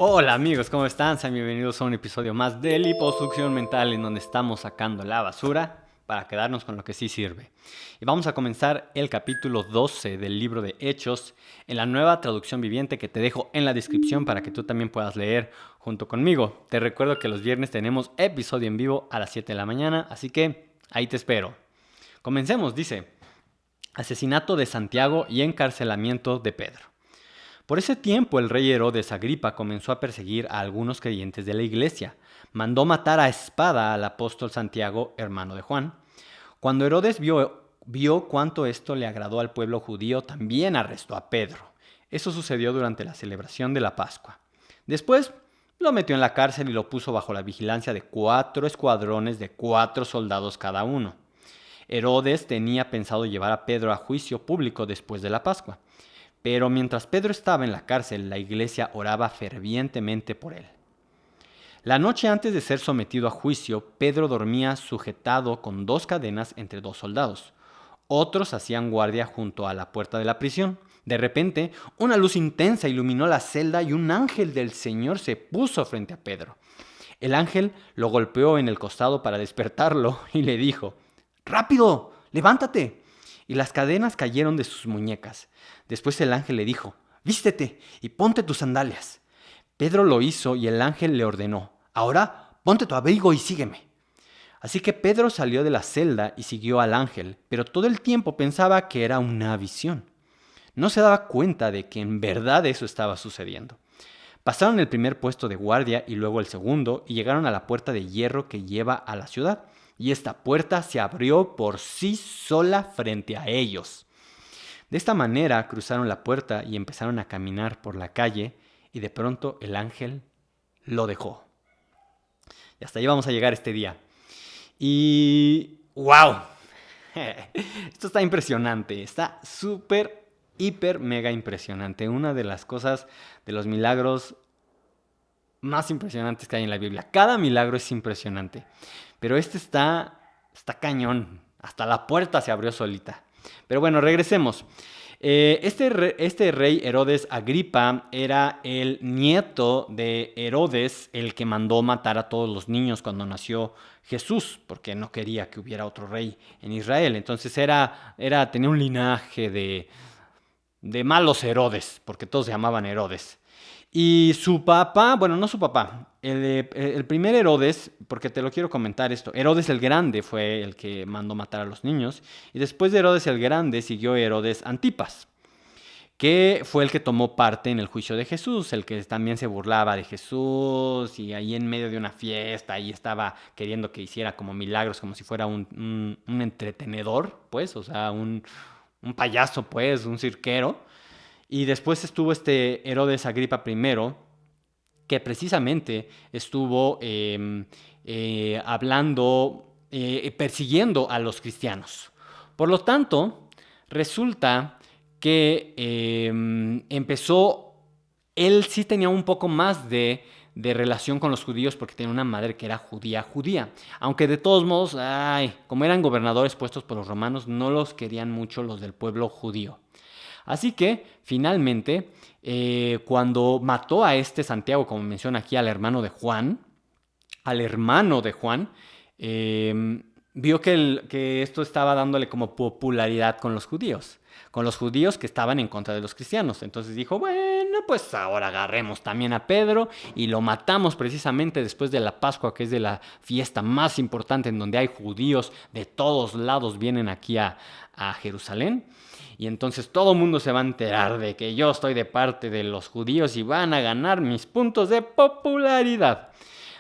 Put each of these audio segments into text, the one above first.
Hola amigos, ¿cómo están? Sean bienvenidos a un episodio más de Liposucción Mental en donde estamos sacando la basura para quedarnos con lo que sí sirve. Y vamos a comenzar el capítulo 12 del libro de Hechos en la nueva traducción viviente que te dejo en la descripción para que tú también puedas leer junto conmigo. Te recuerdo que los viernes tenemos episodio en vivo a las 7 de la mañana, así que ahí te espero. Comencemos, dice: asesinato de Santiago y encarcelamiento de Pedro. Por ese tiempo el rey Herodes Agripa comenzó a perseguir a algunos creyentes de la iglesia. Mandó matar a espada al apóstol Santiago, hermano de Juan. Cuando Herodes vio cuánto esto le agradó al pueblo judío, también arrestó a Pedro. Eso sucedió durante la celebración de la Pascua. Después lo metió en la cárcel y lo puso bajo la vigilancia de 4 escuadrones de 4 soldados cada uno. Herodes tenía pensado llevar a Pedro a juicio público después de la Pascua. Pero mientras Pedro estaba en la cárcel, la iglesia oraba fervientemente por él. La noche antes de ser sometido a juicio, Pedro dormía sujetado con 2 cadenas entre 2 soldados. Otros hacían guardia junto a la puerta de la prisión. De repente, una luz intensa iluminó la celda y un ángel del Señor se puso frente a Pedro. El ángel lo golpeó en el costado para despertarlo y le dijo: ¡Rápido! ¡Levántate! Y las cadenas cayeron de sus muñecas. Después el ángel le dijo: vístete y ponte tus sandalias. Pedro lo hizo y el ángel le ordenó: ahora ponte tu abrigo y sígueme. Así que Pedro salió de la celda y siguió al ángel, pero todo el tiempo pensaba que era una visión. No se daba cuenta de que en verdad eso estaba sucediendo. Pasaron el primer puesto de guardia y luego el segundo y llegaron a la puerta de hierro que lleva a la ciudad. Y esta puerta se abrió por sí sola frente a ellos. De esta manera cruzaron la puerta y empezaron a caminar por la calle y de pronto el ángel lo dejó. Y hasta ahí vamos a llegar este día. Y ¡wow! Esto está impresionante, está súper, hiper, mega impresionante. Una de las cosas, de los milagros más impresionantes que hay en la Biblia. Cada milagro es impresionante, pero este está cañón. Hasta la puerta se abrió solita. Pero bueno, regresemos. Este rey Herodes Agripa era el nieto de Herodes, el que mandó matar a todos los niños cuando nació Jesús, porque no quería que hubiera otro rey en Israel. Entonces tenía un linaje de malos Herodes, porque todos se llamaban Herodes. Y su papá, bueno, no su papá, el primer Herodes, porque te lo quiero comentar esto, Herodes el Grande fue el que mandó matar a los niños, y después de Herodes el Grande siguió Herodes Antipas, que fue el que tomó parte en el juicio de Jesús, el que también se burlaba de Jesús, y ahí en medio de una fiesta, ahí estaba queriendo que hiciera como milagros, como si fuera un entretenedor, pues, o sea, un payaso, pues, un cirquero. Y después estuvo este Herodes Agripa I, que precisamente estuvo persiguiendo a los cristianos. Por lo tanto, resulta que él sí tenía un poco más de relación con los judíos porque tenía una madre que era judía. Aunque de todos modos, como eran gobernadores puestos por los romanos, no los querían mucho los del pueblo judío. Así que, finalmente, cuando mató a este Santiago, como menciona aquí, al hermano de Juan, vio que esto estaba dándole como popularidad con los judíos que estaban en contra de los cristianos. Entonces dijo: bueno, pues ahora agarremos también a Pedro y lo matamos precisamente después de la Pascua, que es de la fiesta más importante en donde hay judíos de todos lados, vienen aquí a Jerusalén. Y entonces todo el mundo se va a enterar de que yo estoy de parte de los judíos y van a ganar mis puntos de popularidad.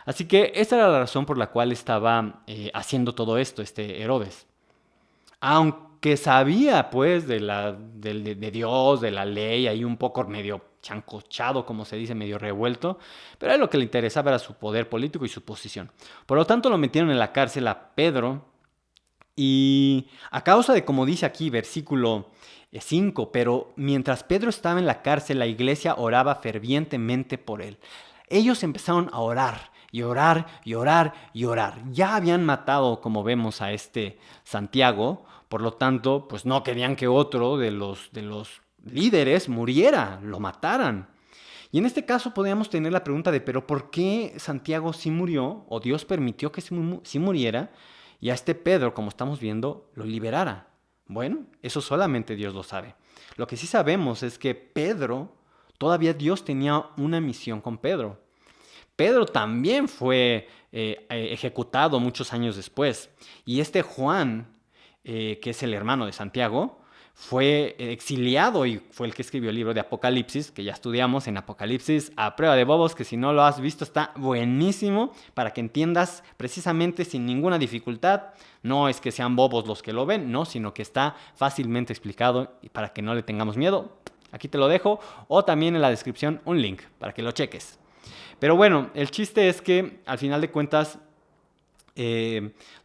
Así que esa era la razón por la cual estaba haciendo todo esto este Herodes. Aunque sabía pues de Dios, de la ley, ahí un poco medio chancochado, como se dice, medio revuelto, pero a él lo que le interesaba era su poder político y su posición. Por lo tanto lo metieron en la cárcel a Pedro. Y a causa de, como dice aquí, versículo 5, pero mientras Pedro estaba en la cárcel, la iglesia oraba fervientemente por él. Ellos empezaron a orar, y orar, y orar, y orar. Ya habían matado, como vemos, a este Santiago, por lo tanto, pues no querían que otro de los líderes muriera, lo mataran. Y en este caso podríamos tener la pregunta de, ¿pero por qué Santiago sí murió, o Dios permitió que sí muriera, y a este Pedro, como estamos viendo, lo liberara? Bueno, eso solamente Dios lo sabe. Lo que sí sabemos es que Pedro, todavía Dios tenía una misión con Pedro. Pedro también fue ejecutado muchos años después. Y este Juan, que es el hermano de Santiago, fue exiliado y fue el que escribió el libro de Apocalipsis, que ya estudiamos en Apocalipsis a prueba de bobos, que si no lo has visto está buenísimo para que entiendas precisamente sin ninguna dificultad. No es que sean bobos los que lo ven, no, sino que está fácilmente explicado y para que no le tengamos miedo. Aquí te lo dejo, o también en la descripción un link para que lo cheques. Pero bueno, el chiste es que al final de cuentas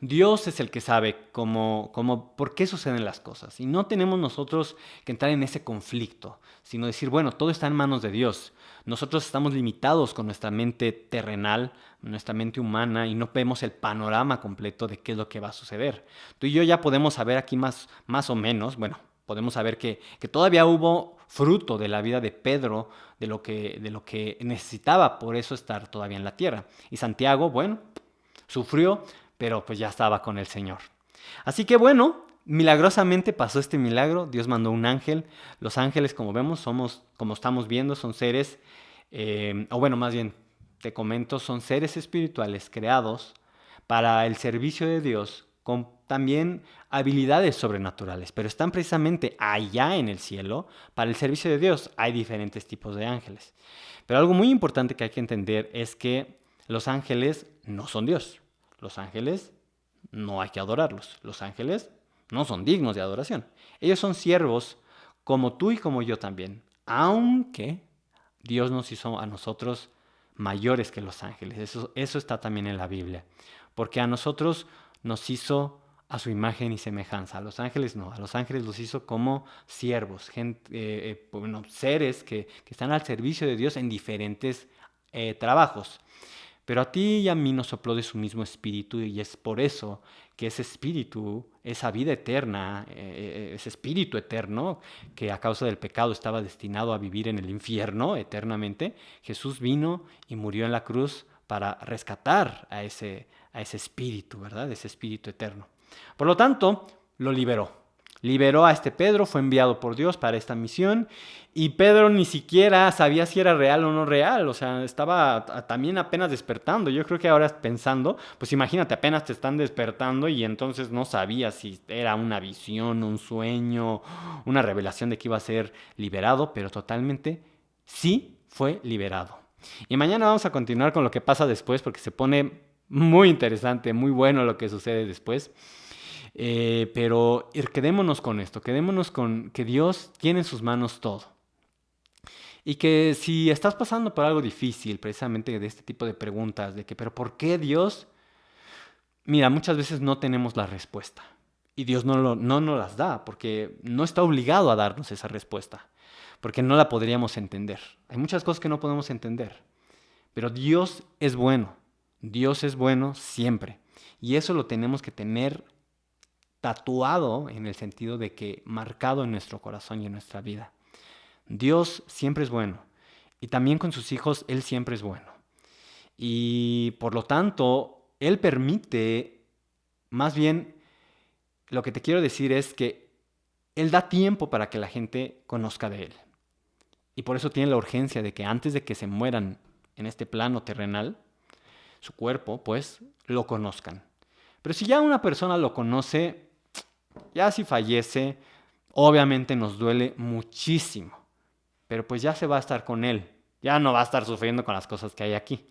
Dios es el que sabe por qué suceden las cosas. Y no tenemos nosotros que entrar en ese conflicto, sino decir, bueno, todo está en manos de Dios. Nosotros estamos limitados con nuestra mente terrenal, nuestra mente humana, y no vemos el panorama completo de qué es lo que va a suceder. Tú y yo ya podemos saber aquí más o menos, bueno, podemos saber que todavía hubo fruto de la vida de Pedro, de lo que necesitaba por eso estar todavía en la tierra. Y Santiago, bueno, sufrió, pero pues ya estaba con el Señor. Así que bueno, milagrosamente pasó este milagro. Dios mandó un ángel. Los ángeles, como vemos, como estamos viendo, son seres, o bueno, más bien, te comento, son seres espirituales creados para el servicio de Dios con también habilidades sobrenaturales, pero están precisamente allá en el cielo para el servicio de Dios. Hay diferentes tipos de ángeles. Pero algo muy importante que hay que entender es que los ángeles no son Dios. Los ángeles no hay que adorarlos. Los ángeles no son dignos de adoración. Ellos son siervos como tú y como yo también. Aunque Dios nos hizo a nosotros mayores que los ángeles. Eso está también en la Biblia. Porque a nosotros nos hizo a su imagen y semejanza. A los ángeles no. A los ángeles los hizo como siervos. Seres que están al servicio de Dios en diferentes trabajos. Pero a ti y a mí nos sopló de su mismo espíritu, y es por eso que ese espíritu, esa vida eterna, ese espíritu eterno que a causa del pecado estaba destinado a vivir en el infierno eternamente, Jesús vino y murió en la cruz para rescatar a ese espíritu, ¿verdad? Ese espíritu eterno. Por lo tanto, lo liberó. Liberó a este Pedro, fue enviado por Dios para esta misión, y Pedro ni siquiera sabía si era real o no real, o sea, estaba también apenas despertando. Yo creo que ahora pensando, pues imagínate, apenas te están despertando y entonces no sabías si era una visión, un sueño, una revelación de que iba a ser liberado, pero totalmente sí fue liberado. Y mañana vamos a continuar con lo que pasa después, porque se pone muy interesante, muy bueno lo que sucede después. Pero quedémonos con esto, quedémonos con que Dios tiene en sus manos todo. Y que si estás pasando por algo difícil, precisamente de este tipo de preguntas, de que, pero ¿por qué Dios? Mira, muchas veces no tenemos la respuesta. Y Dios no nos las da, porque no está obligado a darnos esa respuesta, porque no la podríamos entender. Hay muchas cosas que no podemos entender, pero Dios es bueno siempre. Y eso lo tenemos que tener tatuado en el sentido de que marcado en nuestro corazón y en nuestra vida. Dios siempre es bueno, y también con sus hijos Él siempre es bueno. Y por lo tanto, Él permite, más bien, lo que te quiero decir es que Él da tiempo para que la gente conozca de Él. Y por eso tiene la urgencia de que antes de que se mueran en este plano terrenal, su cuerpo, pues, lo conozcan. Pero si ya una persona lo conoce, ya si fallece, obviamente nos duele muchísimo. Pero pues ya se va a estar con Él. Ya no va a estar sufriendo con las cosas que hay aquí.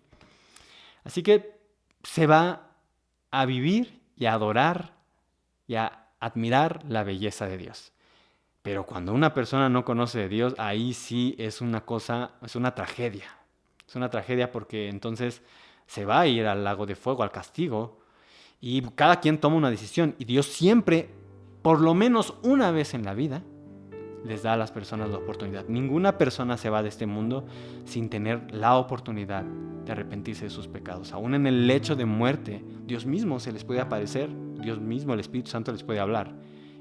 Así que se va a vivir y a adorar y a admirar la belleza de Dios. Pero cuando una persona no conoce de Dios, ahí sí es una tragedia. Es una tragedia porque entonces se va a ir al lago de fuego, al castigo. Y cada quien toma una decisión. Y Dios siempre, por lo menos una vez en la vida, les da a las personas la oportunidad. Ninguna persona se va de este mundo sin tener la oportunidad de arrepentirse de sus pecados. Aún en el lecho de muerte, Dios mismo se les puede aparecer, Dios mismo, el Espíritu Santo les puede hablar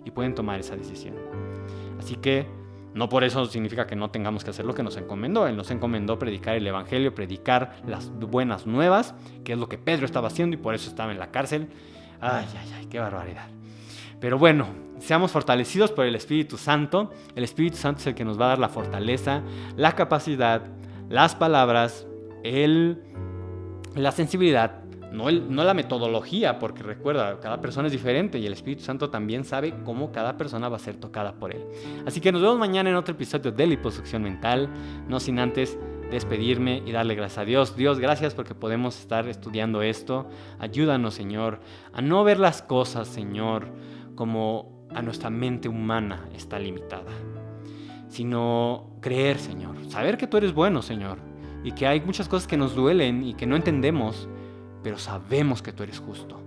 y pueden tomar esa decisión. Así que No por eso significa que no tengamos que hacer lo que nos encomendó. Él nos encomendó predicar el evangelio, predicar las buenas nuevas, que es lo que Pedro estaba haciendo y por eso estaba en la cárcel. Ay, qué barbaridad. Pero bueno, seamos fortalecidos por el Espíritu Santo. El Espíritu Santo es el que nos va a dar la fortaleza, la capacidad, las palabras, la sensibilidad, no la metodología, porque recuerda, cada persona es diferente y el Espíritu Santo también sabe cómo cada persona va a ser tocada por él. Así que nos vemos mañana en otro episodio de Liposucción Mental, no sin antes despedirme y darle gracias a Dios. Dios, gracias porque podemos estar estudiando esto. Ayúdanos, Señor, a no ver las cosas, Señor, como a nuestra mente humana está limitada, sino creer, Señor, saber que tú eres bueno, Señor, y que hay muchas cosas que nos duelen y que no entendemos, pero sabemos que tú eres justo.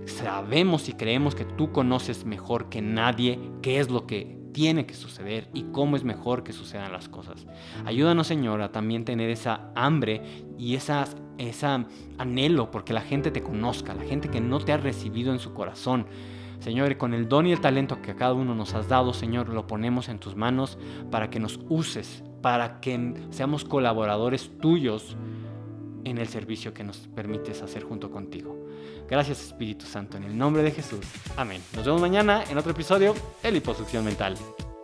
Sabemos y creemos que tú conoces mejor que nadie qué es lo que tiene que suceder y cómo es mejor que sucedan las cosas. Ayúdanos, Señor, a también tener esa hambre y ese anhelo porque la gente te conozca, la gente que no te ha recibido en su corazón. Señor, con el don y el talento que a cada uno nos has dado, Señor, lo ponemos en tus manos para que nos uses, para que seamos colaboradores tuyos en el servicio que nos permites hacer junto contigo. Gracias, Espíritu Santo, en el nombre de Jesús. Amén. Nos vemos mañana en otro episodio de Liposucción Mental.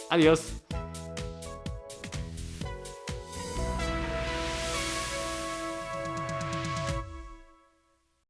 Adiós.